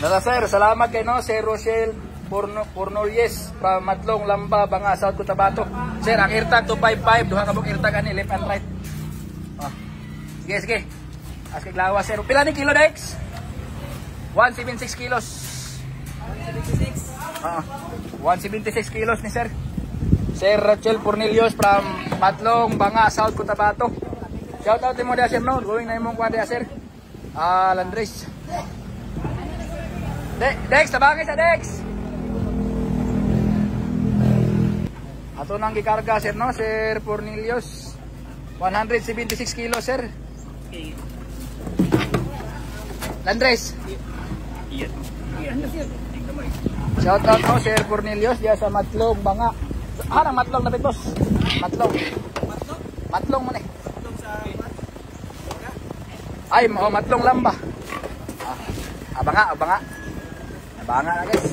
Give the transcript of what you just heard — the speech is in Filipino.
Nasa sir, salamat kay no, Sir Rochelle Pornoyes from Matlong, Lamba, Banga, South Cotabato. Sir, ang AirTag 255, duha ka buk AirTag ani left and right. Oh. Sige, sige. Askig lawas sir. Pila ni kilo Dex? 176 kilos. 176. 176 kilos ni sir. Sir Rachel Pornelius from Matlong, Banga, South Cotabato. Shout out mo dia sir no, going na imong kuan dia sir. Landres. Dex, tabangay sa Dex. Ato nang gikarga sir no, Sir Pornelius. 176 kilos sir. Okay. Landres. Iya. Shout out no, Sir Pornelius dia sa Matlong, Banga. Nang Matlong na boss. Matlong. Matlong man eh. Matlong sa ay, Matlong, Lamba. Abanga na guys.